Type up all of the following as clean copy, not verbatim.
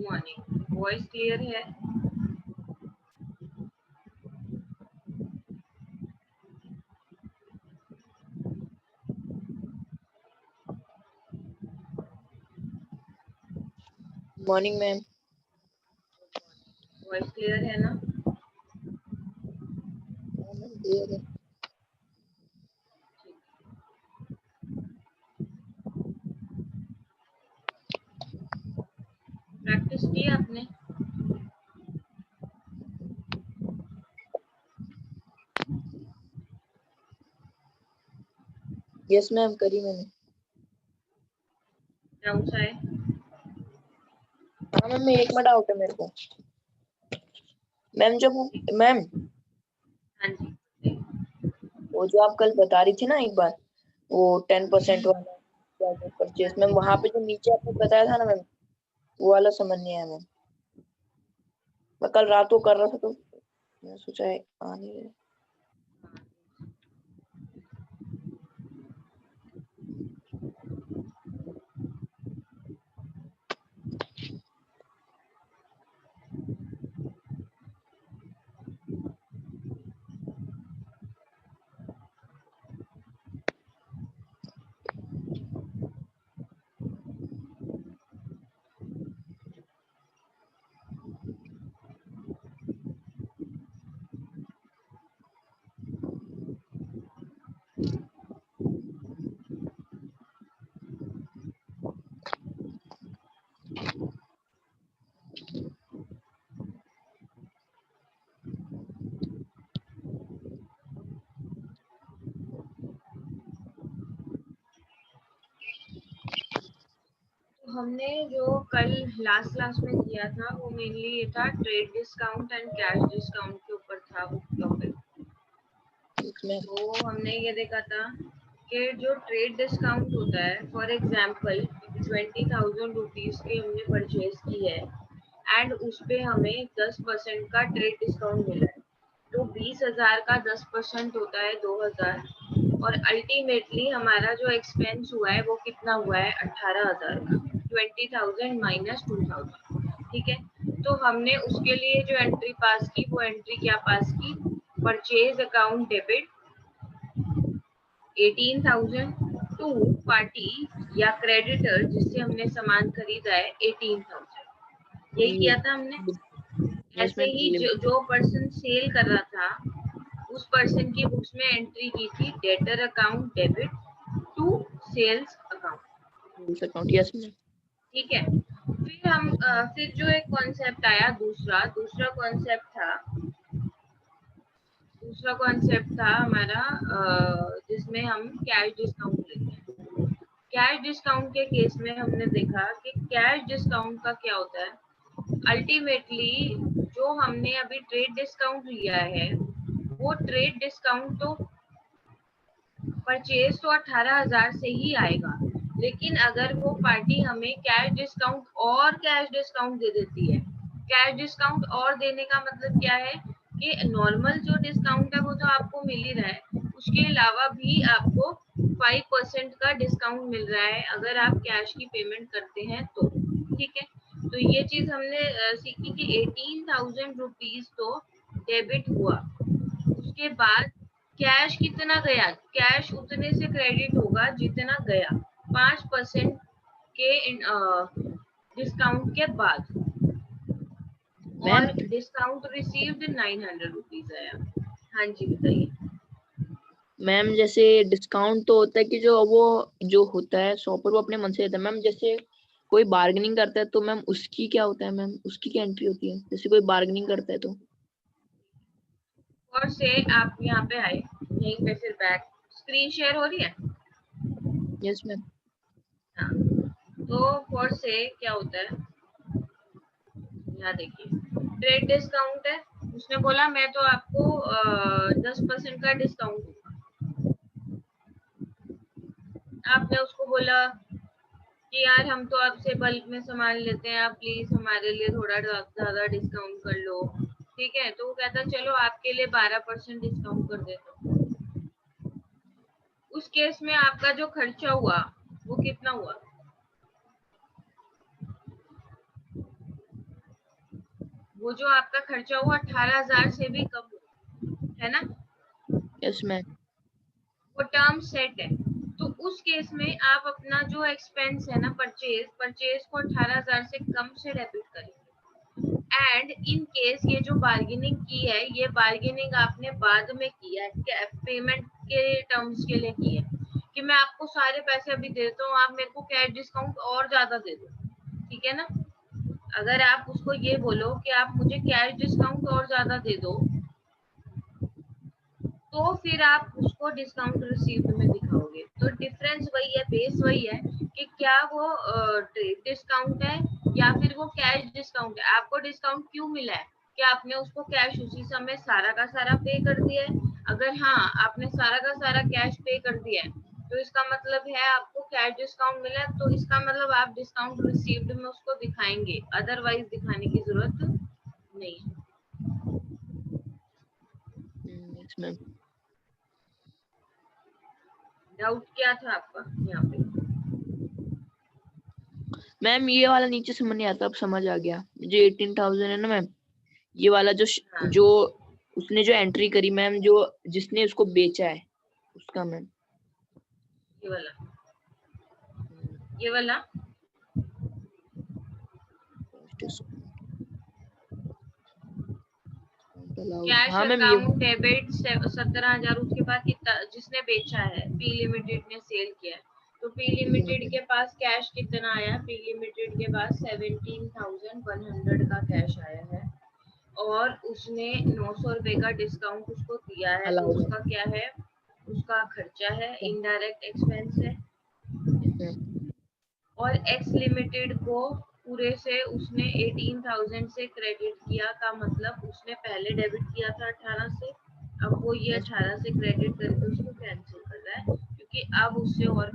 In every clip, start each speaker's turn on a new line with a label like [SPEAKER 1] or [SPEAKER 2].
[SPEAKER 1] Morning, voice clear है?
[SPEAKER 2] Morning ma'am.
[SPEAKER 1] Voice clear है ना?
[SPEAKER 2] क्लियर है।
[SPEAKER 1] प्रैक्टिस की आपने?
[SPEAKER 2] यस मैम, करी मैंने।
[SPEAKER 1] डाउट्स आए?
[SPEAKER 2] हाँ मैम, एक में डाउट है मेरे को। मैम मैम
[SPEAKER 1] हाँ जी,
[SPEAKER 2] वो जो आप कल बता रही थी ना एक बार, वो 10% वाला परचेज, मैम वहाँ पे जो नीचे आपने बताया था ना मैम, वो वाला समझ नहीं आया मैम। मैं कल रात को कर रहा था तो मैं सोचा है आ नहीं रहे।
[SPEAKER 1] हमने जो कल लास्ट क्लास में किया था वो मेनली ये था trade discount and cash discount के ऊपर था वो टॉपिक। तो हमने ये देखा था कि जो ट्रेड डिस्काउंट होता है, फॉर एग्जांपल 20,000 रुपीज की हमने परचेज की है एंड उस पे हमें 10% का ट्रेड डिस्काउंट मिला है, तो 20,000 का 10% होता है 2,000 और अल्टीमेटली हमारा जो एक्सपेंस हुआ है वो कितना हुआ है 18,000 का, 20,000 माइनस 2,000। ठीक है, तो हमने उसके लिए जो एंट्री पास की वो एंट्री क्या पास की, purchase account debit 18,000 to party या क्रेडिटर जिससे हमने सामान खरीदा है 18,000। यही किया था हमने। ऐसे ही जो पर्सन सेल कर रहा था उस पर्सन की बुक्स में एंट्री की थी debtor account debit to sales account.
[SPEAKER 2] Yes ma'am.
[SPEAKER 1] ठीक है, फिर जो एक कॉन्सेप्ट आया दूसरा कॉन्सेप्ट था हमारा जिसमें हम कैश डिस्काउंट लेते हैं। कैश डिस्काउंट के केस में हमने देखा कि कैश डिस्काउंट का क्या होता है, अल्टीमेटली जो हमने अभी ट्रेड डिस्काउंट लिया है वो ट्रेड डिस्काउंट तो परचेज तो 18,000 से ही आएगा, लेकिन अगर वो पार्टी हमें कैश डिस्काउंट दे देती है, कैश डिस्काउंट और देने का मतलब क्या है कि नॉर्मल जो डिस्काउंट है वो तो आपको मिल ही रहा है, उसके अलावा भी आपको 5% का डिस्काउंट मिल रहा है अगर आप कैश की पेमेंट करते हैं तो। ठीक है, तो ये चीज हमने सीखी कि 18,000 रुपीज तो डेबिट हुआ, उसके बाद कैश कितना गया, कैश उतने से क्रेडिट होगा जितना गया 5% के डिस्काउंट के बाद, और डिस्काउंट रिसीव्ड 900 रुपीज आया। हाँ जी बताइए
[SPEAKER 2] मैम। जैसे डिस्काउंट तो होता है कि जो होता है शॉपर वो अपने मन से देता है मैम। जैसे कोई बार्गेनिंग करता है तो मैम उसकी क्या होता है मैम, उसकी क्या एंट्री होती है जैसे कोई बार्गेनिंग करता है तो?
[SPEAKER 1] और से आप यहाँ पे आए, यहीं पे फिर बैक स्क्रीन शेयर हो रही है?
[SPEAKER 2] Yes ma'am.
[SPEAKER 1] हाँ, तो फॉर से क्या होता है, यहाँ देखिए ट्रेड डिस्काउंट है, उसने बोला मैं तो आपको 10% का डिस्काउंट दूंगा। आपने उसको बोला कि यार हम तो आपसे बल्क में सामान लेते हैं, आप प्लीज हमारे लिए थोड़ा ज्यादा डिस्काउंट कर लो। ठीक है, तो वो कहता चलो आपके लिए 12% डिस्काउंट कर देता हूँ। उस केस में आपका जो खर्चा हुआ वो कितना हुआ, वो जो आपका खर्चा हुआ 18,000 से भी कम हो, है ना?
[SPEAKER 2] Yes ma'am.
[SPEAKER 1] वो टर्म सेट है। तो उस केस में आप अपना जो एक्सपेंस है ना, परचेज को 18,000 से कम से डेबिट करेंगे। एंड इन केस ये जो बार्गेनिंग की है, ये बार्गेनिंग आपने बाद में किया है, पेमेंट के टर्म्स के लिए की है कि मैं आपको सारे पैसे अभी देता हूँ, आप मेरे को कैश डिस्काउंट और ज्यादा दे दो, ठीक है ना? अगर आप उसको ये बोलो कि आप मुझे कैश डिस्काउंट और ज्यादा दे दो, तो फिर आप उसको डिस्काउंट रिसीव्ड में दिखाओगे। तो डिफरेंस वही है, बेस वही है कि क्या वो ट्रेड डिस्काउंट है या फिर वो कैश डिस्काउंट है। आपको डिस्काउंट क्यों मिला है? कि आपने उसको कैश उसी समय सारा का सारा पे कर दिया है। अगर हाँ, आपने सारा का सारा कैश पे कर दिया है, तो इसका मतलब है आपको कैश डिस्काउंट मिला है, तो इसका मतलब आप डिस्काउंट रिसीव्ड में उसको दिखाएंगे, अदरवाइज दिखाने की जरूरत नहीं है।
[SPEAKER 2] Yes ma'am.
[SPEAKER 1] डाउट क्या था आपका यहाँ पे?
[SPEAKER 2] मैम ये वाला नीचे समझ नहीं आता, अब समझ आ गया। जो 18,000 है ना मैम, ये वाला जो
[SPEAKER 1] हाँ,
[SPEAKER 2] जो उसने जो एंट्री करी मैम, जो जिसने उसको बेचा है उसका मैम।
[SPEAKER 1] ये वाला, ये वाला कैश
[SPEAKER 2] हाँ मैम ये।
[SPEAKER 1] अकाउंट डेबिट 17,000, उसके बाद कितना जिसने बेचा है, पी लिमिटेड ने सेल किया है, तो पी लिमिटेड के पास कैश कितना आया? पी लिमिटेड के पास 17,100 का कैश आया है, और उसने 900 रुपए का डिस्काउंट उसको दिया है, तो
[SPEAKER 2] अलाउड
[SPEAKER 1] उसका क्या है? उसका खर्चा है, इनडायरेक्ट एक्सपेंस है।
[SPEAKER 2] है।
[SPEAKER 1] और एक्स लिमिटेड को पूरे से उसने 18,000 से क्रेडिट किया, का मतलब उसने पहले डेबिट किया था 18 से, अब वो ये 18 से क्रेडिट करके उसको कैंसिल कर रहा है, क्योंकि अब उससे और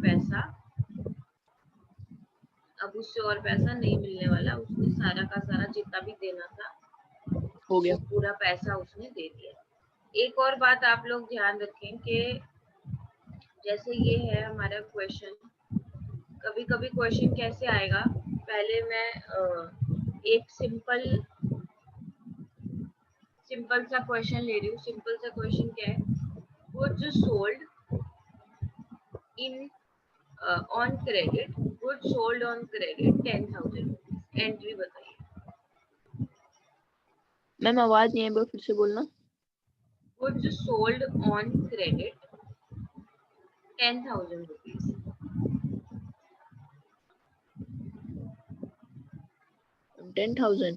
[SPEAKER 1] पैसा नहीं मिलने वाला। उसने सारा का सारा जितना भी देना था
[SPEAKER 2] हो
[SPEAKER 1] वो
[SPEAKER 2] गया।
[SPEAKER 1] पूरा पैसा उसने दे दिया। एक और बात आप लोग ध्यान रखें कि जैसे ये है हमारा क्वेश्चन, कभी कभी क्वेश्चन कैसे आएगा, पहले मैं एक सिंपल सा क्वेश्चन ले रही हूँ। सिंपल सा क्वेश्चन क्या है? Goods sold in on credit, goods sold on credit 10,000, entry बताइए।
[SPEAKER 2] मैम आवाज नहीं है, एक बार फिर से बोलना।
[SPEAKER 1] Goods sold on credit 10,000 rupees.
[SPEAKER 2] 10,000।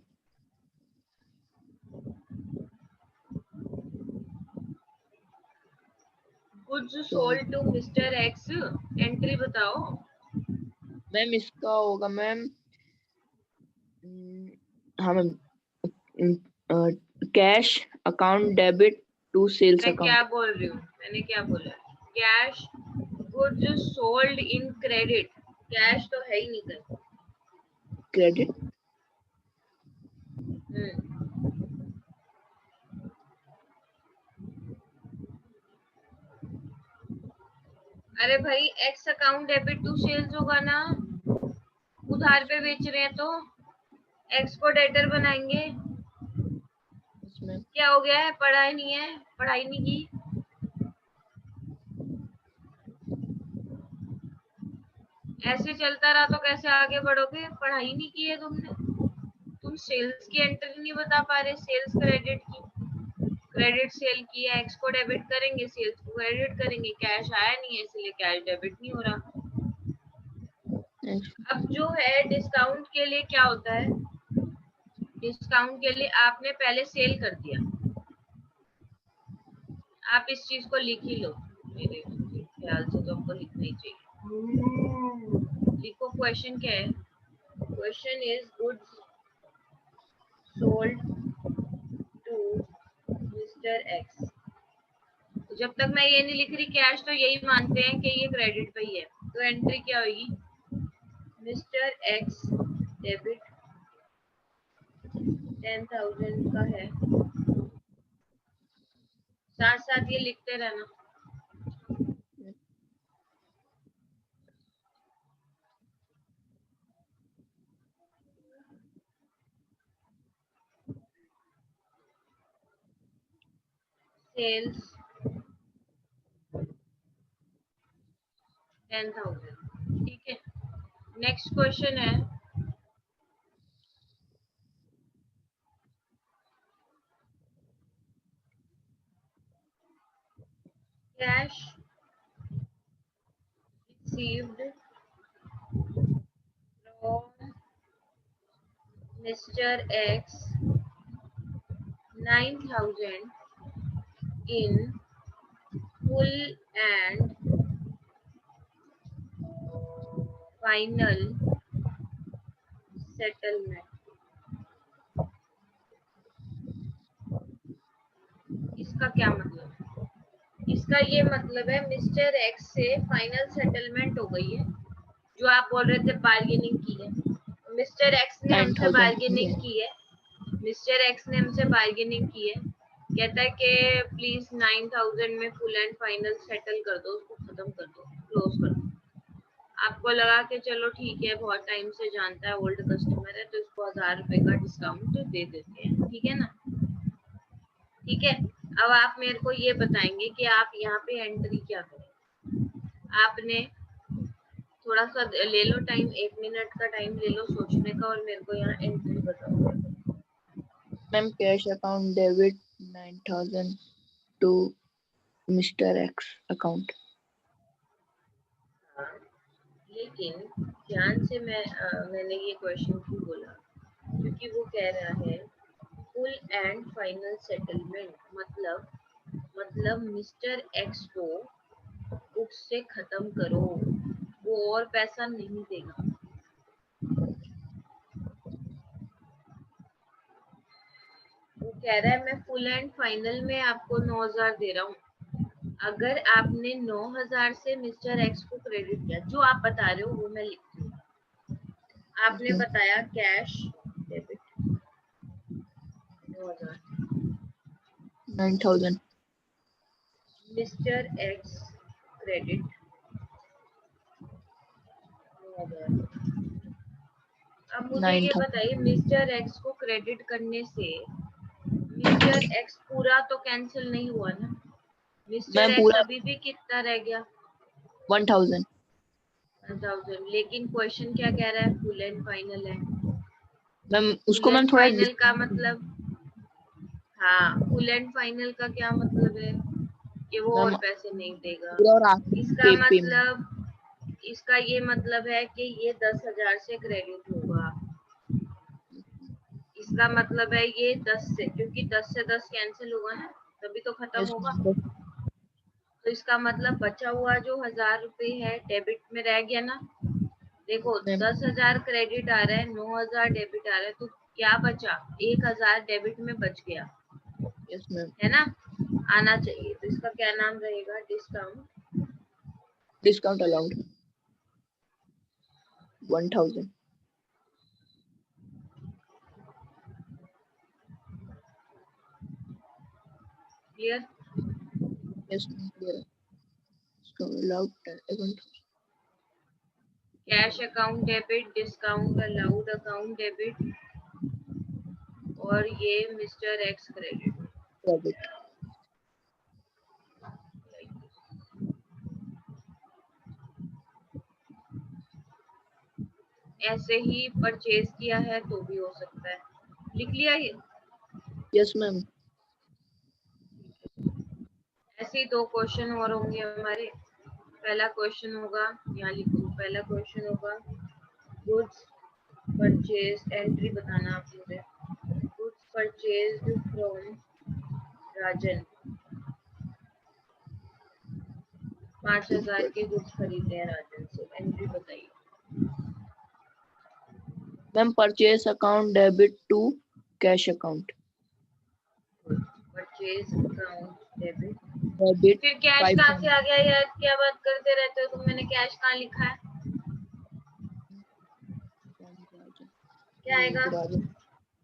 [SPEAKER 1] Goods
[SPEAKER 2] तो
[SPEAKER 1] sold to mister X, entry बताओ।
[SPEAKER 2] मैम इसका होगा मैम, हाँ ma'am, cash account debit to sales
[SPEAKER 1] मैं क्या
[SPEAKER 2] अकाउंट।
[SPEAKER 1] बोल रही हूँ, मैंने क्या बोला? Cash goods sold in credit, cash तो है ही नहीं कर।
[SPEAKER 2] क्रेडिट।
[SPEAKER 1] अरे भाई, X account debit to sales होगा ना, उधार पे बेच रहे हैं तो एक्स को डेटर बनाएंगे।
[SPEAKER 2] इसमें
[SPEAKER 1] क्या हो गया है? पढ़ाई नहीं है, पढ़ाई नहीं की? ऐसे चलता रहा तो कैसे आगे बढ़ोगे? पढ़ाई नहीं की है तुमने। तुम सेल्स की एंट्री नहीं बता पा रहे, सेल्स क्रेडिट की। क्रेडिट सेल की है, एक्स को डेबिट करेंगे, सेल्स को क्रेडिट करेंगे, कैश आया नहीं है इसलिए कैश डेबिट नहीं हो रहा। अब जो है डिस्काउंट के लिए क्या होता है? डिस्काउंट के लिए आपने पहले सेल कर दिया। आप इस चीज को लिख ही लो, मेरे ख्याल से तो आपको लिखना ही चाहिए। लिखो क्वेश्चन क्या है। Question is goods sold to mister X. तो जब तक मैं ये नहीं लिख रही कैश, तो यही मानते हैं कि ये क्रेडिट पे ही है, तो एंट्री क्या होगी? मिस्टर एक्स डेबिट 10,000 का है, साथ साथ ये लिखते रहना। सेल्स 10,000। ठीक है, नेक्स्ट क्वेश्चन है cash received from Mr. X 9,000 in full and final settlement। इसका क्या मतलब है? इसका ये मतलब है मिस्टर एक्स से फाइनल सेटलमेंट हो गई है, जो आप बोल रहे थे बार्गेनिंग की है। मिस्टर एक्स ने हमसे
[SPEAKER 2] 9,000
[SPEAKER 1] बार्गेनिंग की है, मिस्टर एक्स ने हमसे बार्गेनिंग की है, कहता है कि प्लीज 9,000 में फुल एंड फाइनल सेटल कर दो, उसको खत्म कर दो, क्लोज कर दो। आपको लगा कि चलो ठीक है, बहुत टाइम से जानता है, ओल्ड कस्टमर है, तो इसको 1,000 रुपए का डिस्काउंट दे देते हैं। ठीक है ना? ठीक है, अब आप मेरे को ये बताएंगे कि आप यहाँ पे एंट्री क्या करें। आपने थोड़ा सा ले लो टाइम, 1 मिनट का टाइम ले लो सोचने का, और मेरे को यहाँ एंट्री बताओ।
[SPEAKER 2] Ma'am cash account debit 9,000 to mister X account.
[SPEAKER 1] लेकिन ध्यान से मैंने ये क्वेश्चन क्यों बोला, क्योंकि वो कह रहा है फुल एंड फाइनल सेटलमेंट, मतलब मिस्टर एक्स को उससे खत्म करो, वो और पैसा नहीं देगा। वो कह रहा है मैं फुल एंड फाइनल में आपको 9,000 दे रहा हूँ, अगर आपने 9,000 से मिस्टर एक्स को क्रेडिट किया, जो आप बता रहे हो वो मैं लिखती हूँ। आपने बताया cash debit
[SPEAKER 2] 9,000
[SPEAKER 1] mister x credit 9,000। अब मुझे ये
[SPEAKER 2] 9,000
[SPEAKER 1] बताइए, मिस्टर एक्स को क्रेडिट करने से मिस्टर एक्स पूरा तो कैंसिल नहीं हुआ ना? मिस्टर
[SPEAKER 2] मैम
[SPEAKER 1] एक्स
[SPEAKER 2] पूरा
[SPEAKER 1] अभी भी कितना रह गया?
[SPEAKER 2] 1,000।
[SPEAKER 1] 1,000। लेकिन क्वेश्चन क्या कह रहा है? फुल एंड फाइनल है।
[SPEAKER 2] मैम उसको
[SPEAKER 1] फुल
[SPEAKER 2] मैम
[SPEAKER 1] एंड
[SPEAKER 2] थोड़ा
[SPEAKER 1] फाइनल का मतलब, हाँ, फुल एंड फाइनल का क्या मतलब है कि वो
[SPEAKER 2] मैम
[SPEAKER 1] और पैसे नहीं देगा।
[SPEAKER 2] पूरा और आखिरी
[SPEAKER 1] इसका
[SPEAKER 2] पेमेंट।
[SPEAKER 1] मतलब, इसका ये मतलब है कि ये 10,000 से क्रेडिट होगा। इसका मतलब है ये 10 से, क्योंकि 10 से 10 कैंसिल होगा ना, तभी तो खत्म
[SPEAKER 2] यस
[SPEAKER 1] होगा।
[SPEAKER 2] मैम।
[SPEAKER 1] तो इसका मतलब बचा हुआ जो 1,000 रुपए है डेबिट में रह गया ना। देखो, 10,000 क्रेडिट आ रहा है, 9,000 डेबिट आ रहा है, तो क्या बचा? 1,000 डेबिट में बच गया,
[SPEAKER 2] यस मैम।
[SPEAKER 1] है ना? आना चाहिए। तो इसका क्या नाम रहेगा? Discount.
[SPEAKER 2] Discount allowed 1,000।
[SPEAKER 1] Clear?
[SPEAKER 2] Yes ma'am clear. Discount allowed 1,000।
[SPEAKER 1] Cash account debit, discount allowed account debit, और ये मिस्टर एक्स क्रेडिट।
[SPEAKER 2] क्रेडिट।
[SPEAKER 1] ऐसे ही परचेज किया है तो भी हो सकता है। लिख लिया ये?
[SPEAKER 2] Yes ma'am.
[SPEAKER 1] ऐसे ही 2 क्वेश्चन और होंगे हमारे। पहला क्वेश्चन होगा, यहाँ लिखो, पहला क्वेश्चन होगा गुड्स परचेज, एंट्री बताना आप मुझे। गुड्स परचेज फ्रॉम राजन, 5,000 के गुड्स खरीदे हैं राजन से, एंट्री बताइए।
[SPEAKER 2] Ma'am purchase account debit to cash account.
[SPEAKER 1] Purchase account debit,
[SPEAKER 2] debit
[SPEAKER 1] फिर कैश कहाँ से आ गया यार? क्या बात करते रहते हो तुम? मैंने कैश कहाँ लिखा है? क्या आएगा?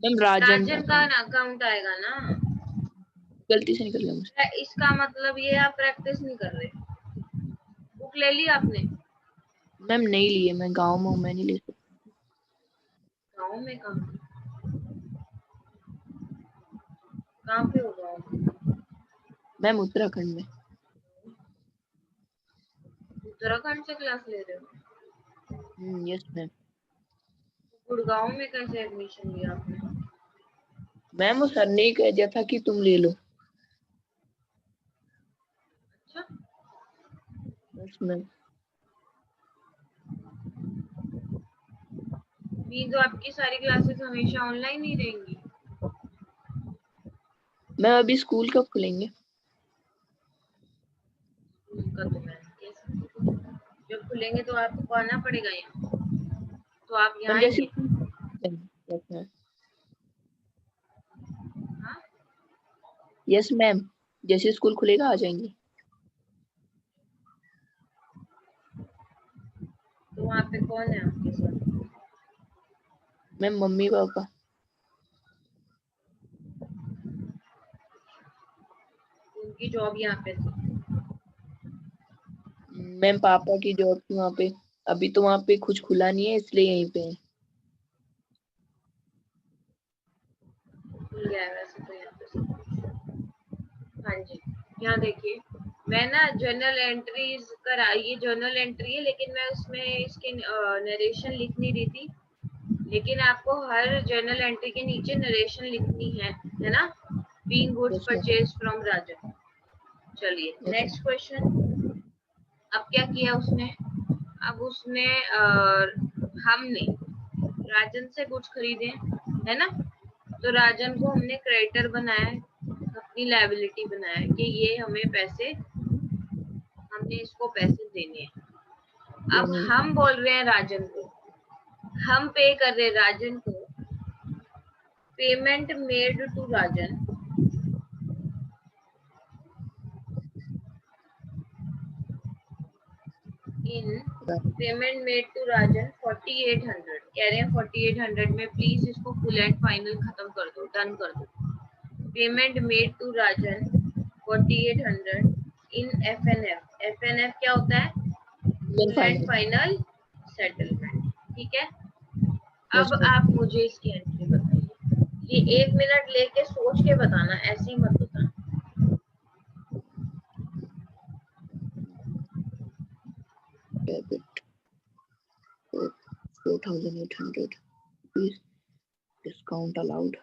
[SPEAKER 2] मैम राजन
[SPEAKER 1] राजन का अकाउंट आएगा ना।
[SPEAKER 2] गलती से निकल गया मुझे।
[SPEAKER 1] इसका मतलब ये आप प्रैक्टिस नहीं कर रहे। बुक ले ली आपने?
[SPEAKER 2] मैम नहीं लिए, मैं गांव में हूँ, मैं नहीं ले सकती।
[SPEAKER 1] गाँव में कहाँ पे हो गाँव में?
[SPEAKER 2] मैम उत्तराखंड में।
[SPEAKER 1] उत्तराखंड से क्लास ले रहे हो?
[SPEAKER 2] Yes ma'am.
[SPEAKER 1] गुड़गांव में कैसे एडमिशन लिया आपने?
[SPEAKER 2] मैम वो सर ने कह दिया था कि तुम ले लो।
[SPEAKER 1] अच्छा,
[SPEAKER 2] यस मैम।
[SPEAKER 1] नहीं तो आपकी सारी क्लासेस हमेशा ऑनलाइन ही रहेंगी?
[SPEAKER 2] मैम अभी स्कूल कब खुलेंगे?
[SPEAKER 1] स्कूल का तो मैं नहीं कह सकती, जब खुलेंगे तो आपको आना पड़ेगा यहाँ, तो आप यहाँ
[SPEAKER 2] मैम जैसे
[SPEAKER 1] आएंगे?
[SPEAKER 2] Yes ma'am.
[SPEAKER 1] हाँ,
[SPEAKER 2] यस मैम, जैसे स्कूल खुलेगा आ जाएंगे।
[SPEAKER 1] तो वहाँ पे कौन है आपके साथ?
[SPEAKER 2] Ma'am mummy papa.
[SPEAKER 1] उनकी जॉब यहाँ पे थी?
[SPEAKER 2] मैम पापा की जॉब थी वहाँ पे, अभी तो वहाँ पे कुछ खुला नहीं है इसलिए यहीं पे है।
[SPEAKER 1] खुल गया है वैसे तो यहाँ पे सब कुछ। हाँ जी, यहाँ देखिए, मैं ना जर्नल एंट्रीज ये जर्नल एंट्री है, लेकिन मैं उसमें इसके नरेशन लिख नहीं रही थी, लेकिन आपको हर जर्नल एंट्री के नीचे नरेशन लिखनी है ना? Being goods
[SPEAKER 2] yes ma'am.
[SPEAKER 1] Purchase from Rajan. चलिए
[SPEAKER 2] यस
[SPEAKER 1] नेक्स्ट क्वेश्चन। अब क्या किया उसने? अब उसने हमने राजन से गुड्स खरीदे, है ना? तो राजन को हमने क्रेडिटर बनाया, अपनी लायबिलिटी बनाया कि ये हमें पैसे, हमने इसको पैसे देने हैं। अब हम बोल रहे हैं राजन को, हम पे कर रहे हैं राजन को, payment made to Rajan in payment made to Rajan 4800, कह रहे हैं 4800 में प्लीज इसको फुल एंड फाइनल खत्म कर दो, डन कर दो। Payment made to Rajan 4800 in FNF। FNF क्या होता है? Full and final settlement. ठीक है, अब आप मुझे इसकी एंट्री बताइए, ये 1 मिनट लेके सोच के बताना, ऐसे ही मत बताना।
[SPEAKER 2] Debit 4800 rupees, discount allowed,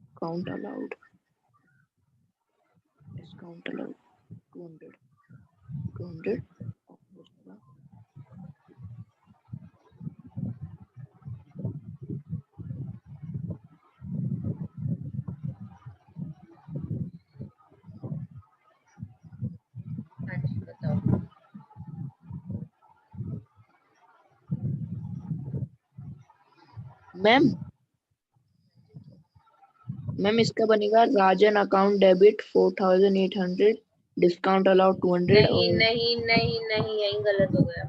[SPEAKER 2] discount allowed, discount allowed 200
[SPEAKER 1] हाँ जी बताओ।
[SPEAKER 2] मैम मैम इसका बनेगा राजन अकाउंट डेबिट 4800, डिस्काउंट अलाउड 200
[SPEAKER 1] नहीं
[SPEAKER 2] और
[SPEAKER 1] नहीं नहीं नहीं, यही गलत हो गया।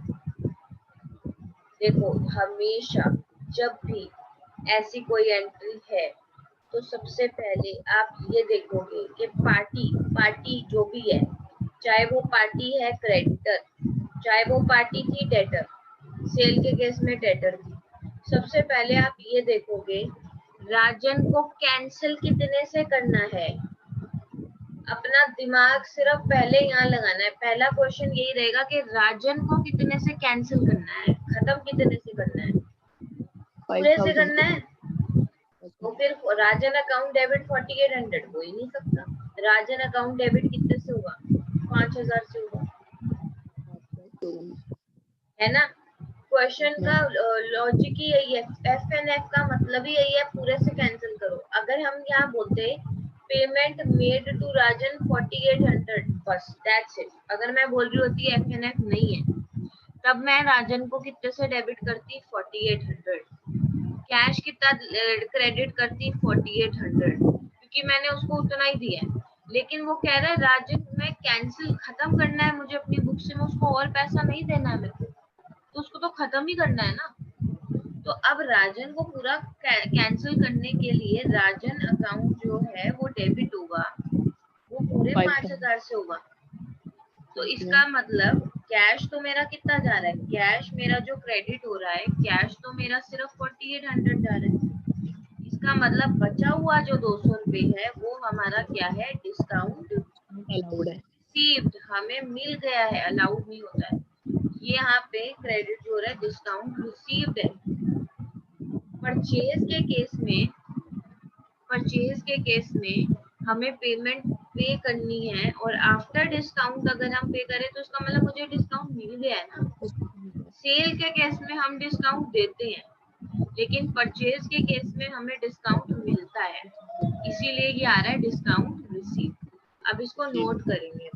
[SPEAKER 1] देखो, हमेशा जब भी ऐसी कोई एंट्री है तो सबसे पहले आप ये देखोगे कि पार्टी जो भी है, चाहे वो पार्टी है क्रेडिटर, चाहे वो पार्टी थी डेटर, सेल के केस में डेटर थी, सबसे पहले आप ये देखोगे राजन को कैंसिल कितने से करना है। अपना दिमाग सिर्फ पहले यहाँ लगाना है। पहला क्वेश्चन यही रहेगा कि राजन को कितने से कैंसिल करना है, खत्म कितने से करना है, पूरे से
[SPEAKER 2] 5000
[SPEAKER 1] करना है। तो फिर राजन अकाउंट डेबिट 4800 हो ही नहीं सकता। राजन अकाउंट डेबिट कितने से होगा? 5000 से होगा, है ना? क्वेश्चन का लॉजिक ही यही है, FNF का मतलब ही यही है, पूरे से कैंसिल करो। अगर हम यहाँ बोलते पेमेंट मेड टू राजन 4800, बस दैट्स इट। अगर मैं बोल रही होती FNF नहीं है, तब मैं राजन को कितने से डेबिट करती? 4800। कैश कितना क्रेडिट करती? 4800, क्योंकि मैंने उसको उतना ही दिया है। लेकिन वो कह रहा है राजन मैं कैंसिल खत्म करना है मुझे अपनी बुक से, मैं उसको और पैसा नहीं देना है मेरे को, तो उसको तो खत्म ही करना है ना। तो अब राजन को पूरा कैंसिल करने के लिए राजन अकाउंट जो है वो डेबिट होगा, वो पूरे 5000 से होगा। तो इसका मतलब कैश तो मेरा कितना जा रहा है? कैश मेरा जो क्रेडिट हो रहा है, कैश तो मेरा सिर्फ 4800 जा रहा है। इसका मतलब बचा हुआ जो 200 रुपए है वो हमारा क्या है, डिस्काउंट
[SPEAKER 2] अलाउड है।
[SPEAKER 1] रिसीव्ड, हमें मिल गया है, अलाउड नहीं होता है। ये यहाँ पे क्रेडिट जो है डिस्काउंट रिसीव्ड है। परचेज के केस में हमें पेमेंट पे करनी है, और आफ्टर डिस्काउंट अगर हम पे करें तो उसका मतलब मुझे डिस्काउंट मिल गया है ना। सेल के केस में हम डिस्काउंट देते हैं, लेकिन परचेज के केस में हमें डिस्काउंट मिलता है, इसीलिए ये आ रहा है डिस्काउंट रिसीव। अब इसको नोट करेंगे।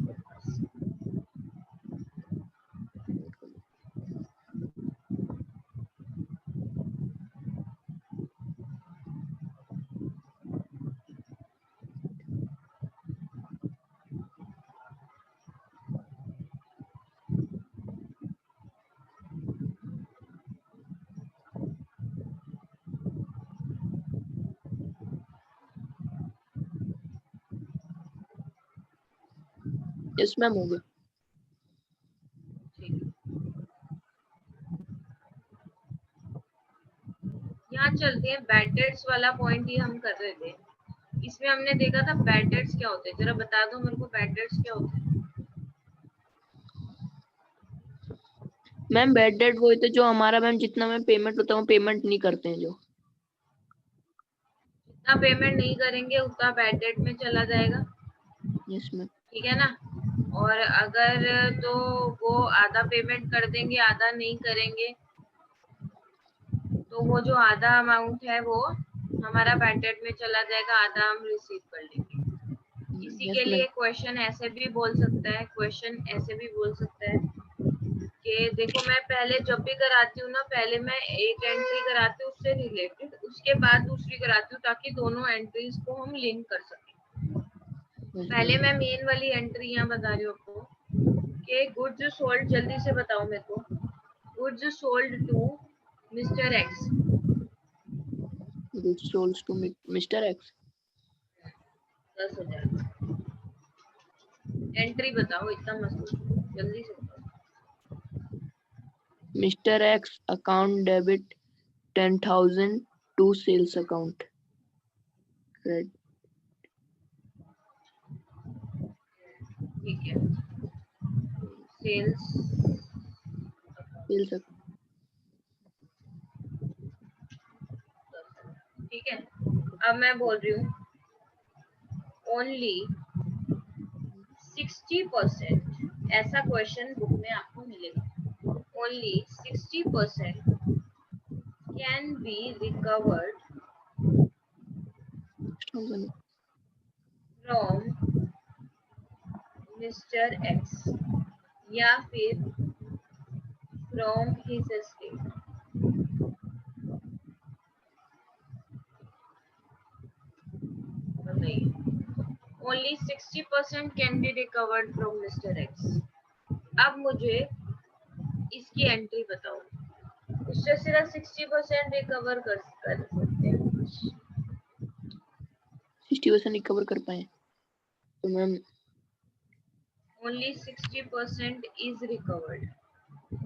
[SPEAKER 2] यस मैम, हो गया।
[SPEAKER 1] यहाँ चलते हैं, बैड डेट्स वाला पॉइंट ही हम कर रहे थे। इसमें हमने देखा था बैड डेट्स क्या होते हैं, जरा बता दो मेरे को बैड डेट्स क्या होते हैं।
[SPEAKER 2] मैम बैड डेट वो होते जो हमारा मैम जितना मैम पेमेंट होता है वो पेमेंट नहीं करते हैं, जो
[SPEAKER 1] जितना पेमेंट नहीं करेंगे उतना बैड डेट में चला जाएगा।
[SPEAKER 2] Yes ma'am.
[SPEAKER 1] ठीक है ना। और अगर तो वो आधा पेमेंट कर देंगे, आधा नहीं करेंगे, तो वो जो आधा अमाउंट है वो हमारा बैड डेट में चला जाएगा, आधा हम रिसीव कर लेंगे। इसी के लिए क्वेश्चन ऐसे भी बोल सकता है, कि देखो मैं पहले जब भी कराती हूँ ना, पहले मैं एक एंट्री कराती हूँ उससे रिलेटेड, उसके बाद दूसरी कराती हूँ, ताकि दोनों एंट्रीज को हम लिंक कर सकें। पहले मैं मेन वाली एंट्री यहाँ बता रही हूँ आपको कि गुड्स सोल्ड, जल्दी से बताओ मेरे को। Goods sold to mister X,
[SPEAKER 2] goods sold to mister X,
[SPEAKER 1] 10,000। Entry बताओ, इतना मत जल्दी से बताओ।
[SPEAKER 2] Mister X account debit 10,000 to sales account.
[SPEAKER 1] ठीक है, सेल्स, ठीक है। अब मैं बोल रही हूँ ओनली 60%, ऐसा क्वेश्चन बुक में आपको मिलेगा। Only 60% can be recovered from mister x, या फिर from his estate. Only 60% can be recovered from mister x. अब मुझे इसकी एंट्री बताओ, उससे सिर्फ 60% रिकवर कर सकते हैं।
[SPEAKER 2] 60% रिकवर कर पाए तो मैम
[SPEAKER 1] ओनली 60% इज रिकवर्ड,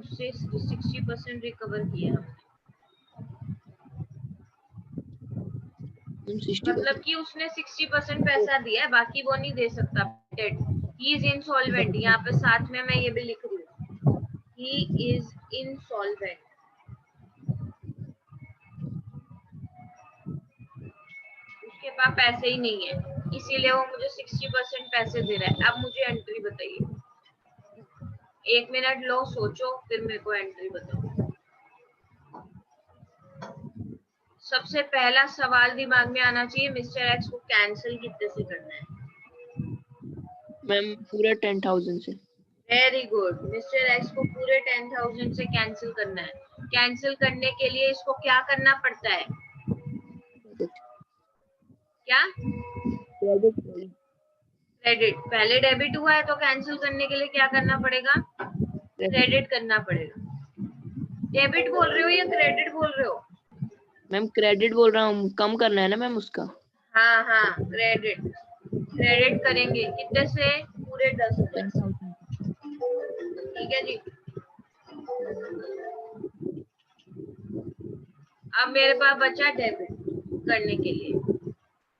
[SPEAKER 1] उससे 60% रिकवर किया हमने, मतलब कि उसने 60% पैसा दिया है, बाकी वो नहीं दे सकता। ही इज इंसॉल्वेंट, यहाँ पे साथ में मैं ये भी लिख रही हूँ, ही इज इंसॉल्वेंट। उसके पास पैसे ही नहीं है, इसीलिए वो मुझे 60% पैसे दे रहा है। अब मुझे एंट्री बताइए, 1 मिनट लो, सोचो, फिर मेरे को एंट्री बताओ। सबसे पहला सवाल दिमाग में आना चाहिए, मिस्टर एक्स को कैंसिल कितने से करना है?
[SPEAKER 2] मैम पूरे 10,000 से।
[SPEAKER 1] वेरी गुड, मिस्टर एक्स को पूरे 10,000 से कैंसिल करना है। कैंसिल करने के लिए इसको क्या करना पड़ता है? क्या? क्रेडिट। पहले डेबिट हुआ है तो कैंसिल करने के लिए क्या करना पड़ेगा? क्रेडिट करना पड़ेगा। डेबिट बोल रहे हो या क्रेडिट बोल रहे हो?
[SPEAKER 2] मैम क्रेडिट बोल रहा हूँ, कम करना है ना मैम उसका।
[SPEAKER 1] हाँ हाँ, क्रेडिट। क्रेडिट करेंगे कितने से? पूरे 10,000। ठीक है जी। अब मेरे पास बचा डेबिट। करने के लिए।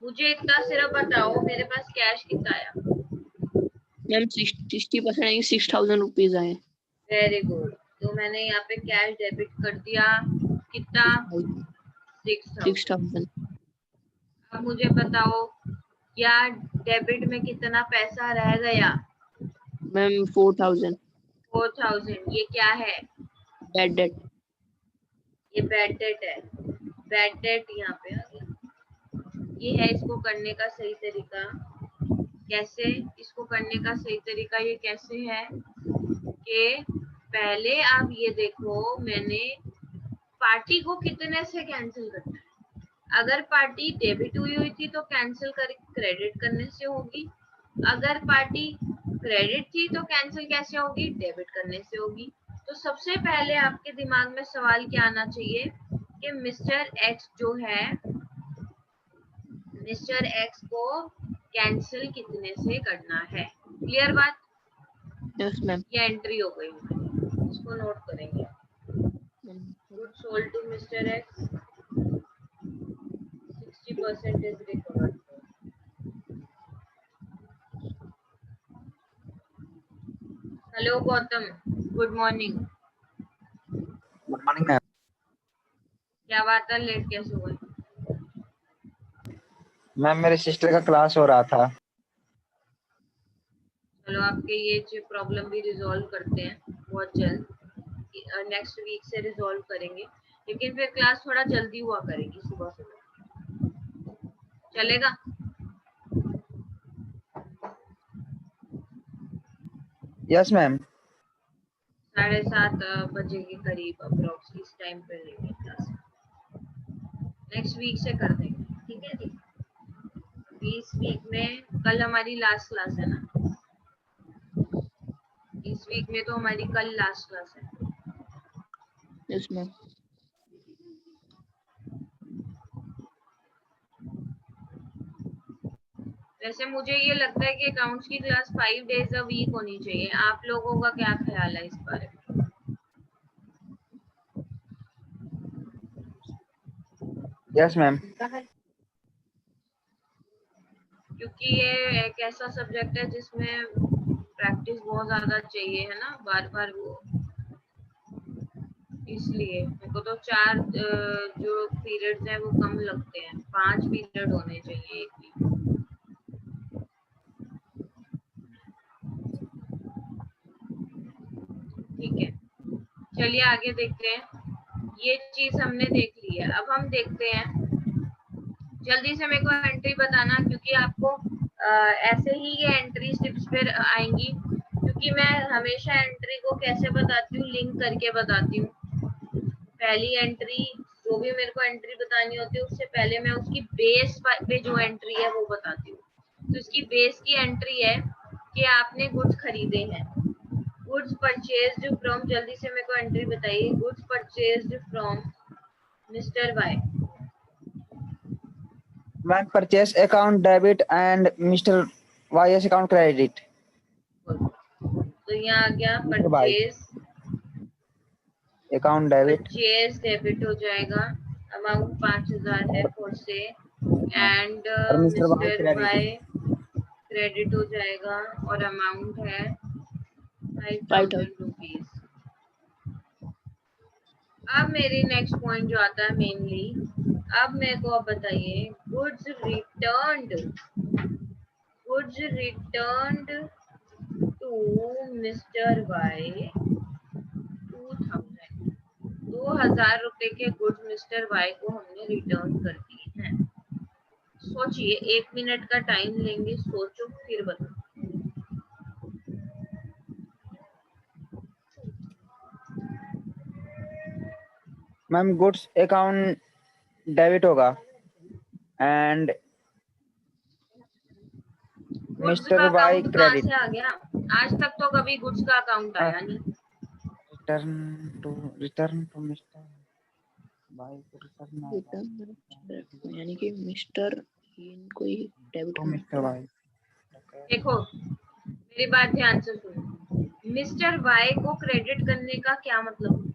[SPEAKER 1] मुझे इतना सिर्फ बताओ मेरे पास कैश कितना आया।
[SPEAKER 2] मैम 60% 6,000 रुपीज आए।
[SPEAKER 1] Very good. तो मैंने यहाँ पे कैश डेबिट कर दिया, कितना 6,000। अब मुझे बताओ क्या डेबिट में कितना पैसा रह गया।
[SPEAKER 2] मैम 4,000।
[SPEAKER 1] 4,000। ये क्या है?
[SPEAKER 2] Bad debt.
[SPEAKER 1] ये बैड डेट है। बैड डेट यहाँ पे आ गया। ये है इसको करने का सही तरीका। कैसे इसको करने का सही तरीका ये कैसे है कि पहले आप ये देखो मैंने पार्टी को कितने से कैंसिल करना है। अगर पार्टी डेबिट हुई थी तो कैंसिल कर क्रेडिट करने से होगी। अगर पार्टी क्रेडिट थी तो कैंसिल कैसे होगी? डेबिट करने से होगी। तो सबसे पहले आपके दिमाग में सवाल क्या आना चाहिए कि मिस्टर एक्स जो है, मिस्टर एक्स को कैंसिल कितने से करना है। क्लियर बात?
[SPEAKER 2] Yes ma'am.
[SPEAKER 1] ये एंट्री हो गई, इसको नोट करेंगे। Good sold to mister X 60% is recovered. Hello Gautam, good morning.
[SPEAKER 3] Good morning ma'am.
[SPEAKER 1] क्या बात है, लेट कैसे हुए?
[SPEAKER 3] मैम मेरे सिस्टर का क्लास हो रहा था।
[SPEAKER 1] चलो आपके ये प्रॉब्लम भी रिजॉल्व करते हैं बहुत जल्द। नेक्स्ट वीक से रिजॉल्व करेंगे, लेकिन फिर क्लास थोड़ा जल्दी हुआ करेगी, सुबह सुबह। चलेगा?
[SPEAKER 3] Yes ma'am.
[SPEAKER 1] 7:30 बजे के करीब अप्रोक्स इस टाइम पे लेंगे क्लास। नेक्स्ट वीक से कर देंगे, ठीक है जी। इस वीक में कल हमारी लास्ट क्लास है ना, इस वीक में तो हमारी कल लास्ट क्लास है।
[SPEAKER 2] Yes ma'am.
[SPEAKER 1] वैसे मुझे ये लगता है कि अकाउंट्स की क्लास 5 days अ वीक होनी चाहिए। आप लोगों का क्या ख्याल है इस बारे में?
[SPEAKER 3] Yes ma'am.
[SPEAKER 1] क्योंकि ये एक ऐसा सब्जेक्ट है जिसमें प्रैक्टिस बहुत ज्यादा चाहिए, है ना, बार बार वो। इसलिए मेरे को तो 4 जो पीरियड्स हैं वो कम लगते हैं। 5 पीरियड होने चाहिए एक वीक। ठीक है, चलिए आगे देखते हैं। ये चीज हमने देख ली है। अब हम देखते हैं, जल्दी से मेरे को एंट्री बताना, क्योंकि आपको ऐसे ही ये एंट्री टिप्स फिर आएंगी। क्योंकि मैं हमेशा एंट्री को कैसे बताती हूँ, लिंक करके बताती हूँ। पहली एंट्री जो भी मेरे को एंट्री बतानी होती है उससे पहले मैं उसकी बेस पे जो एंट्री है वो बताती हूँ। तो इसकी बेस की एंट्री है कि आपने गुड्स खरीदे हैं। गुड्स परचेज्ड फ्रॉम, जल्दी से मेरे को एंट्री बताइए। Goods purchased from mister Y.
[SPEAKER 3] Ma'am purchase account debit and mister Y account credit.
[SPEAKER 1] तो यहाँ आ गया
[SPEAKER 3] mister Y
[SPEAKER 1] purchase,
[SPEAKER 3] account debit.
[SPEAKER 1] Purchase debit हो जाएगा। अमाउंट 5,000 है फॉर से, एंड
[SPEAKER 3] और mister Y
[SPEAKER 1] mister
[SPEAKER 3] credit.
[SPEAKER 1] Y credit हो जाएगा और अमाउंट है 5,000 रुपीज। अब मेरी नेक्स्ट पॉइंट जो आता है मेनली, अब मेरे को आप बताइए, goods returned to mister Y 2,000। 2,000 रुपए के गुड्स मिस्टर वाई को हमने रिटर्न कर दिए हैं। सोचिए, 1 मिनट का टाइम लेंगे, सोचो फिर बताओ।
[SPEAKER 3] मैम गुड्स अकाउंट डेबिट होगा एंड
[SPEAKER 1] गुड्स
[SPEAKER 3] मिस्टर
[SPEAKER 1] का
[SPEAKER 3] वाई
[SPEAKER 1] अकाउंट कहाँ
[SPEAKER 3] क्रेडिट।
[SPEAKER 1] से आ गया? आज तक तो कभी गुड्स का अकाउंट आया नहीं।
[SPEAKER 3] रिटर्न टू मिस्टर वाई को रिटर्न
[SPEAKER 2] यानी कि मिस्टर इनको ही डेबिट
[SPEAKER 3] टू
[SPEAKER 2] करना।
[SPEAKER 3] Mister Y.
[SPEAKER 1] देखो मेरी बात ध्यान से सुनो। मिस्टर वाई को क्रेडिट करने का क्या मतलब?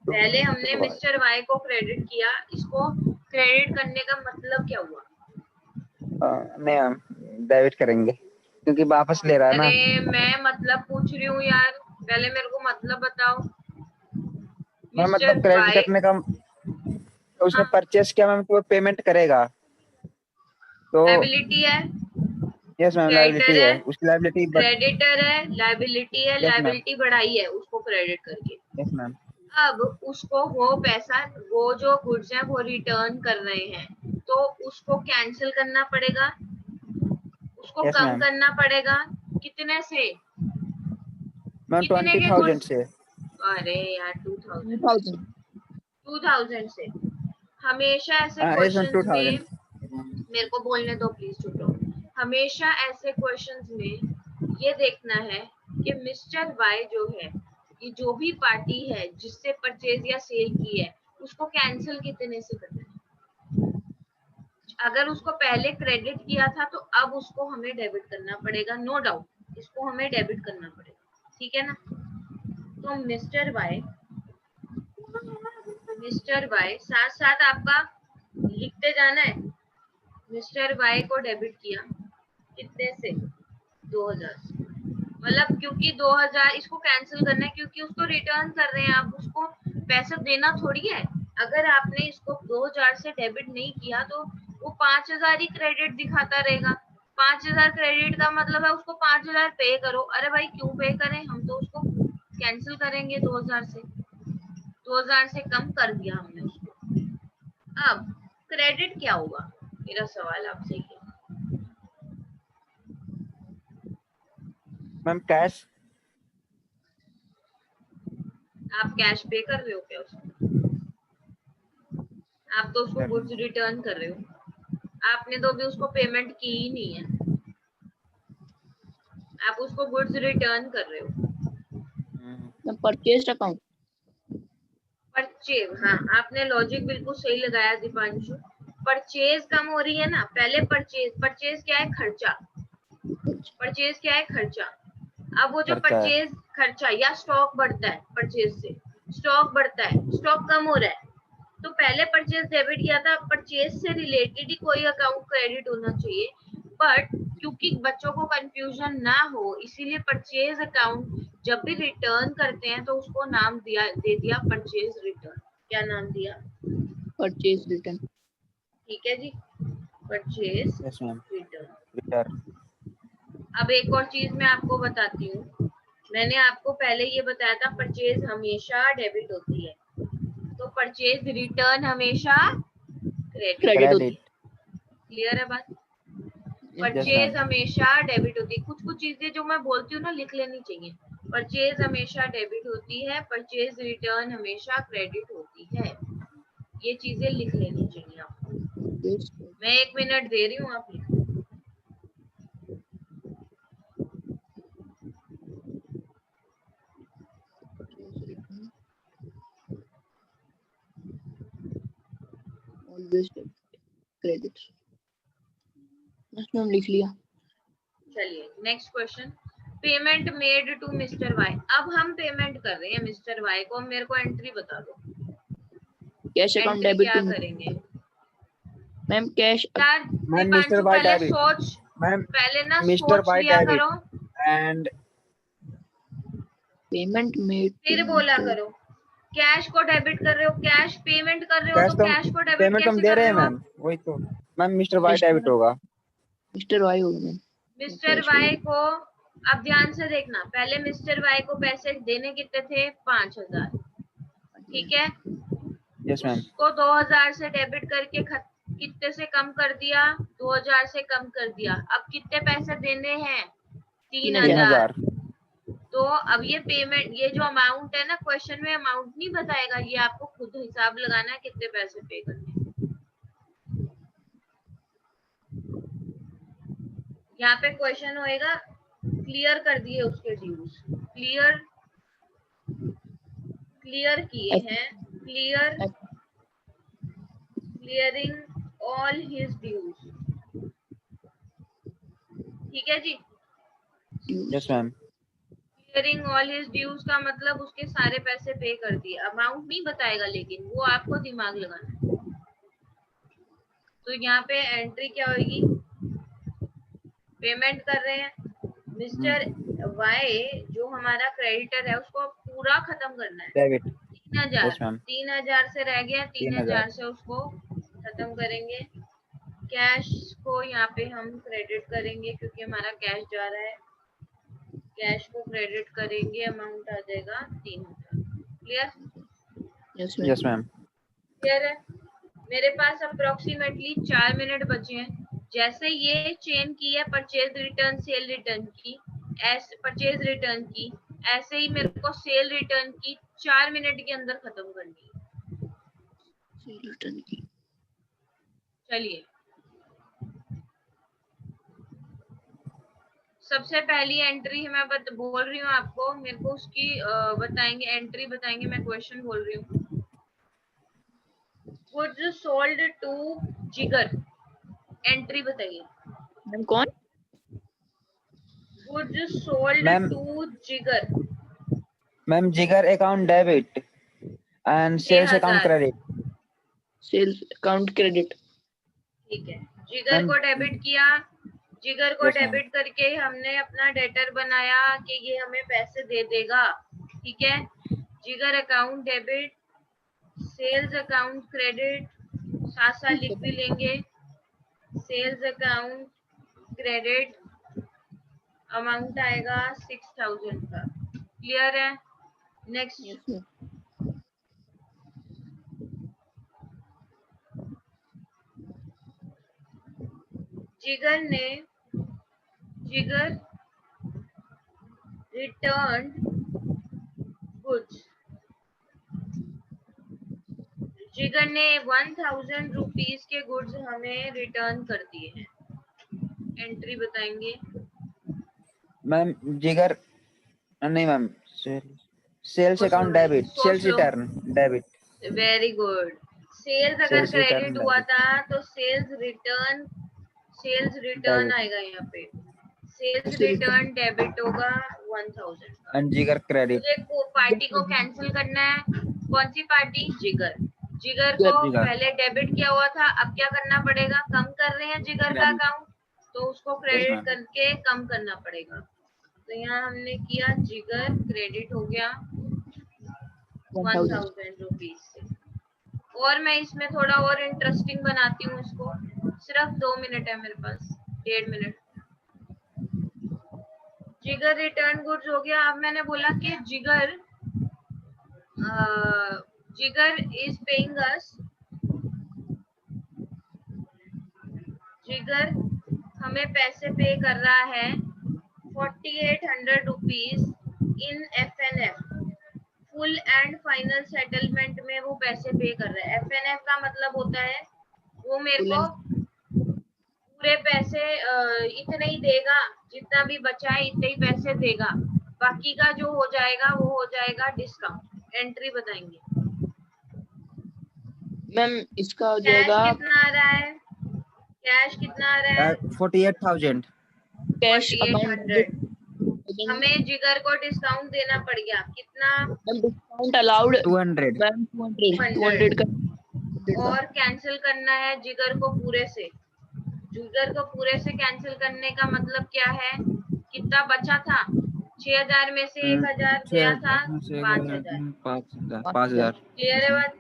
[SPEAKER 1] पहले हमने मिस्टर वाई को क्रेडिट किया, इसको क्रेडिट करने का मतलब क्या हुआ?
[SPEAKER 3] नहीं मैम, डेबिट करेंगे क्योंकि वापस ले रहा है ना।
[SPEAKER 1] अरे मैं मतलब पूछ रही हूँ यार, पहले मेरे को मतलब बताओ।
[SPEAKER 3] मैम
[SPEAKER 1] मिस्टर
[SPEAKER 3] मतलब क्रेडिट
[SPEAKER 1] वाई,
[SPEAKER 3] करने का उसने
[SPEAKER 1] हाँ,
[SPEAKER 3] परचेस किया मैम, तो पेमेंट करेगा तो।
[SPEAKER 1] लायबिलिटी है,
[SPEAKER 3] यस मैम,
[SPEAKER 1] क्रेडिटर
[SPEAKER 3] लायबिलिटी
[SPEAKER 1] है,
[SPEAKER 3] है, उसकी लायबिलिटी बट।
[SPEAKER 1] क्रेडिटर है, लायबिलिटी है,
[SPEAKER 3] यस मैम।
[SPEAKER 1] लायबिलिटी बढ़ाई है उसको क्रेडिट करके।
[SPEAKER 3] Yes ma'am.
[SPEAKER 1] अब उसको वो पैसा, वो जो गुड्स हैं वो रिटर्न कर रहे हैं, तो उसको कैंसिल करना पड़ेगा, उसको
[SPEAKER 3] यस
[SPEAKER 1] कम
[SPEAKER 3] मैम।
[SPEAKER 1] करना पड़ेगा। कितने से?
[SPEAKER 3] मैम
[SPEAKER 1] कितने के
[SPEAKER 3] 20,000
[SPEAKER 1] गुड्स?
[SPEAKER 3] से।
[SPEAKER 1] अरे यार 2000 से,
[SPEAKER 2] 2000।
[SPEAKER 1] 2000 से। हमेशा ऐसे
[SPEAKER 3] यस मैम,
[SPEAKER 1] क्वेश्चंस
[SPEAKER 3] 2000।
[SPEAKER 1] में, मेरे को बोलने दो प्लीज, छूटो। हमेशा ऐसे क्वेश्चंस में ये देखना है कि मिस्टर वाई जो है, ये जो भी पार्टी है जिससे परचेज या सेल की है, उसको कैंसिल कितने से करना है। अगर उसको पहले क्रेडिट किया था तो अब उसको हमें डेबिट करना पड़ेगा, नो डाउट इसको हमें डेबिट करना पड़ेगा, ठीक है ना। तो मिस्टर वाई साथ साथ आपका लिखते जाना है। मिस्टर वाई को डेबिट किया कितने से? 2000 से। मतलब क्योंकि 2000 इसको कैंसिल करना है, क्योंकि उसको रिटर्न कर रहे हैं आप, उसको पैसा देना थोड़ी है। अगर आपने इसको 2000 से डेबिट नहीं किया तो वो 5000 ही क्रेडिट दिखाता रहेगा। 5000 क्रेडिट का मतलब है उसको 5000 पे करो। अरे भाई क्यों पे करें, हम तो उसको कैंसिल करेंगे 2000 से। 2000 से कम कर दिया हमने उसको। अब क्रेडिट क्या होगा, मेरा सवाल आपसे ये।
[SPEAKER 3] Ma'am cash.
[SPEAKER 1] आप कैश पे कर रहे हो क्या उसको? आप तो उसको गुड्स रिटर्न कर रहे हो, आपने तो अभी उसको पेमेंट की ही नहीं है, आप उसको गुड्स रिटर्न कर रहे हो।
[SPEAKER 2] Purchase account.
[SPEAKER 1] परचेज, हाँ आपने लॉजिक बिल्कुल सही लगाया दीपांशु। परचेज कम हो रही है ना, पहले परचेज, परचेज क्या है? खर्चा। परचेज क्या है? खर्चा। अब वो जो
[SPEAKER 3] खर्चा है।
[SPEAKER 1] परचेज खर्चा या स्टॉक बढ़ता है, परचेज से स्टॉक बढ़ता है, स्टॉक कम हो रहा है, तो पहले परचेज डेबिट किया था, परचेज से रिलेटेड ही कोई अकाउंट क्रेडिट होना चाहिए। बट क्योंकि बच्चों को कंफ्यूजन ना हो, इसीलिए परचेज अकाउंट जब भी रिटर्न करते हैं तो उसको नाम दे दिया परचेज रिटर्न। क्या नाम दिया?
[SPEAKER 2] Purchase return.
[SPEAKER 1] ठीक है जी, purchase
[SPEAKER 3] yes ma'am.
[SPEAKER 1] Return.
[SPEAKER 3] Return.
[SPEAKER 1] अब एक और चीज मैं आपको बताती हूँ। मैंने आपको पहले ये बताया था परचेज हमेशा डेबिट होती है, तो परचेज रिटर्न हमेशा क्रेडिट।
[SPEAKER 2] क्रेडिट होती
[SPEAKER 3] क्रेडिट।
[SPEAKER 1] क्लियर है बात?
[SPEAKER 2] है।
[SPEAKER 3] Yes ma'am.
[SPEAKER 1] परचेज हमेशा डेबिट होती है। कुछ कुछ चीजें जो मैं बोलती हूँ ना, लिख लेनी चाहिए। परचेज हमेशा डेबिट होती है, परचेज रिटर्न हमेशा क्रेडिट होती है। ये चीजें लिख लेनी चाहिए आपको। मैं 1 मिनट दे रही हूँ, आप लिखो।
[SPEAKER 2] Always credit. मैम लिख लिया।
[SPEAKER 1] चलिए next question. Payment made to mister Y. अब हम पेमेंट कर रहे हैं मिस्टर वाई को, मेरे को एंट्री बता दो।
[SPEAKER 2] कैश अकाउंट
[SPEAKER 1] एंट्री
[SPEAKER 2] डेबिट
[SPEAKER 1] क्या
[SPEAKER 2] टू।
[SPEAKER 1] करेंगे?
[SPEAKER 2] Ma'am cash.
[SPEAKER 1] यार
[SPEAKER 3] मैम मिस्टर
[SPEAKER 1] दीपांशु
[SPEAKER 3] वाई
[SPEAKER 1] पहले
[SPEAKER 3] डेबिट।
[SPEAKER 1] सोच,
[SPEAKER 3] मैम
[SPEAKER 1] पहले ना
[SPEAKER 3] मिस्टर
[SPEAKER 1] सोच
[SPEAKER 3] वाई
[SPEAKER 1] लिया
[SPEAKER 3] डेबिट
[SPEAKER 1] करो,
[SPEAKER 3] एंड
[SPEAKER 2] पेमेंट मेड
[SPEAKER 1] फिर बोला करो। कैश को डेबिट कर रहे हो, कैश पेमेंट कर रहे हो,
[SPEAKER 3] कैश
[SPEAKER 1] तो
[SPEAKER 3] तो
[SPEAKER 1] कैश को डेबिट
[SPEAKER 3] पेमेंट तो हम
[SPEAKER 1] कैसे
[SPEAKER 3] दे
[SPEAKER 1] कर
[SPEAKER 3] रहे
[SPEAKER 1] रहे
[SPEAKER 3] हैं
[SPEAKER 1] हो
[SPEAKER 3] मैम,
[SPEAKER 1] आप?
[SPEAKER 3] वही तो। मैम मिस्टर वाई डेबिट होगा।
[SPEAKER 2] मिस्टर वाई होगा मैम।
[SPEAKER 1] मिस्टर वाई को, अब ध्यान से देखना, पहले मिस्टर वाई को पैसे देने कितने थे? 5000, ठीक है।
[SPEAKER 3] Yes ma'am.
[SPEAKER 1] उसको 2000 से डेबिट करके कितने से कम कर दिया? 2000 से कम कर दिया। अब कितने पैसे देने हैं? 3000।
[SPEAKER 3] 3000।
[SPEAKER 1] तो अब ये पेमेंट, ये जो अमाउंट है ना, क्वेश्चन में अमाउंट नहीं बताएगा, ये आपको खुद हिसाब लगाना है कितने पैसे पे करने हैं। यहाँ पे क्वेश्चन होएगा, क्लियर कर दिए उसके ड्यूज, क्लियर किए हैं, क्लियरिंग ऑल हिज ड्यूज। ठीक है जी,
[SPEAKER 3] yes ma'am.
[SPEAKER 1] Clearing all his dues का मतलब उसके सारे पैसे पे कर दिए, अमाउंट नहीं बताएगा लेकिन वो आपको दिमाग लगाना है। तो यहाँ पे एंट्री क्या होगी, पेमेंट कर रहे हैं मिस्टर वाई जो हमारा क्रेडिटर है उसको पूरा खत्म करना है।
[SPEAKER 3] डेबिट
[SPEAKER 1] 3000
[SPEAKER 3] यस मैम
[SPEAKER 1] 3000 से रह गया,
[SPEAKER 3] 3000
[SPEAKER 1] 3000 से उसको खत्म करेंगे। कैश को यहाँ पे हम क्रेडिट करेंगे क्योंकि हमारा कैश जा रहा है, कैश को क्रेडिट करेंगे, अमाउंट आ जाएगा 3000। Clear?
[SPEAKER 2] Yes
[SPEAKER 3] yes
[SPEAKER 2] ma'am
[SPEAKER 3] ma'am
[SPEAKER 1] clear है? मेरे पास अप्रोक्सीमेटली 4 मिनट बचे हैं। जैसे ये चेन की है परचेज रिटर्न सेल रिटर्न की, ऐसे परचेज रिटर्न की, ऐसे ही मेरे को सेल रिटर्न की 4 मिनट के अंदर खत्म करनी है।
[SPEAKER 2] रिटर्न की
[SPEAKER 1] चलिए, सबसे पहली एंट्री मैं बोल रही हूँ आपको, मेरे को उसकी बताएंगे, एंट्री बताएंगे, मैं क्वेश्चन बोल रही हूँ। Goods sold to Jigar, entry बताइए।
[SPEAKER 2] मैम कौन?
[SPEAKER 1] Goods sold
[SPEAKER 3] ma'am
[SPEAKER 1] to Jigar
[SPEAKER 3] ma'am Jigar account debit and sales account
[SPEAKER 1] 6000।
[SPEAKER 3] Credit.
[SPEAKER 2] Sales account credit.
[SPEAKER 1] ठीक है, जिगर
[SPEAKER 3] मैम
[SPEAKER 1] को डेबिट किया, जिगर को
[SPEAKER 3] यस मैम
[SPEAKER 1] डेबिट करके हमने अपना डेटर बनाया कि ये हमें पैसे दे देगा। ठीक है, Jigar account debit, sales account credit, साथ साथ लिख भी लेंगे, सेल्स अकाउंट क्रेडिट, अमाउंट आएगा 6000 का। क्लियर है? नेक्स्ट,
[SPEAKER 2] यस मैम
[SPEAKER 1] जिगर रिटर्न गुड्स, जिगर ने 1000 रुपीज के गुड्स हमें रिटर्न कर दिए हैं। एंट्री बताएंगे।
[SPEAKER 3] मैम जिगर नहीं ma'am sales account debit, sales return debit.
[SPEAKER 1] Very good. Sales अगर
[SPEAKER 3] सेल्स
[SPEAKER 1] क्रेडिट
[SPEAKER 3] रिटर्न
[SPEAKER 1] हुआ
[SPEAKER 3] डेबिट
[SPEAKER 1] था तो सेल्स रिटर्न
[SPEAKER 3] डेबिट
[SPEAKER 1] आएगा यहाँ पे, सेल्स रिटर्न डेबिट होगा 1000 का।
[SPEAKER 3] एंड जिगर क्रेडिट।
[SPEAKER 1] मुझे पार्टी को कैंसिल करना है, कौन सी पार्टी? जिगर। जिगर को
[SPEAKER 3] जिगर
[SPEAKER 1] पहले डेबिट किया हुआ था, अब क्या करना पड़ेगा? कम कर रहे हैं जिगर का
[SPEAKER 3] क्रेडिट
[SPEAKER 1] अकाउंट, तो उसको
[SPEAKER 3] यस
[SPEAKER 1] क्रेडिट
[SPEAKER 3] मैम
[SPEAKER 1] करके कम करना पड़ेगा। तो यहाँ हमने किया, जिगर क्रेडिट हो गया 1000 रुपीज से। और मैं इसमें थोड़ा और इंटरेस्टिंग बनाती हूँ इसको, सिर्फ 2 मिनट है मेरे पास, 1.5 मिनट। जिगर रिटर्न गुड्स हो गया। अब मैंने बोला कि जिगर इज पेइंग अस, जिगर हमें पैसे पे कर रहा है 4800 rupees in FNF, full and final settlement में वो पैसे पे कर रहा है। FNF का मतलब होता है वो मेरे को पूरे पैसे इतने ही देगा, जितना भी बचा है इतने ही पैसे देगा, बाकी का जो हो जाएगा वो हो जाएगा डिस्काउंट। एंट्री बताएंगे।
[SPEAKER 2] मैम इसका हो
[SPEAKER 1] कैश
[SPEAKER 2] जाएगा
[SPEAKER 1] कितना आ रहा है? कैश कितना आ रहा है?
[SPEAKER 3] 48,000
[SPEAKER 2] कैश अकाउंट
[SPEAKER 1] 4800। हमें जिगर को डिस्काउंट देना पड़ गया, कितना?
[SPEAKER 2] मैम डिस्काउंट अलाउड
[SPEAKER 3] 200
[SPEAKER 2] मैम 200 का।
[SPEAKER 1] और कैंसिल करना है जिगर को पूरे से। जिगर को पूरे से कैंसिल करने का मतलब क्या है? कितना बचा था? 6000 में से 1000 गया था, 5000।
[SPEAKER 3] 5,000
[SPEAKER 1] क्लियर है बात?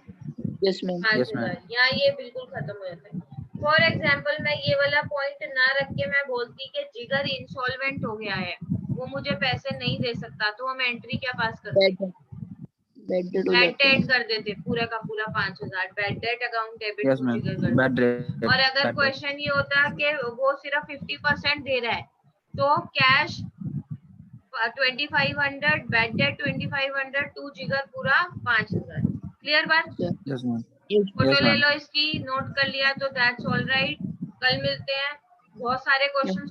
[SPEAKER 2] यस मैम
[SPEAKER 1] 5000 यहाँ ये बिल्कुल खत्म हो जाता है। फॉर एग्जाम्पल मैं ये वाला पॉइंट ना रख के मैं बोलती कि जिगर इंसॉल्वेंट हो गया है, वो मुझे पैसे नहीं दे सकता, तो हम एंट्री क्या पास करते?
[SPEAKER 2] बैड डेट हो
[SPEAKER 1] बैड
[SPEAKER 2] जाता है।
[SPEAKER 1] डेट कर देते, पूरा का पूरा 5000 bad debt account debit
[SPEAKER 3] yes
[SPEAKER 1] to
[SPEAKER 3] ma'am
[SPEAKER 1] Jigar कर
[SPEAKER 3] बैड
[SPEAKER 1] देते। और अगर
[SPEAKER 3] रेट
[SPEAKER 1] क्वेश्चन ये होता कि वो सिर्फ 50% दे रहा है, तो कैश 2500, बैड डेट 2500 टू जिगर पूरा 5000। क्लियर बात?
[SPEAKER 3] यस मैम
[SPEAKER 1] फोटो
[SPEAKER 3] यस
[SPEAKER 1] ले
[SPEAKER 3] मैम
[SPEAKER 1] लो इसकी, नोट कर लिया तो दैट्स ऑल राइट। कल मिलते हैं, बहुत सारे क्वेश्चंस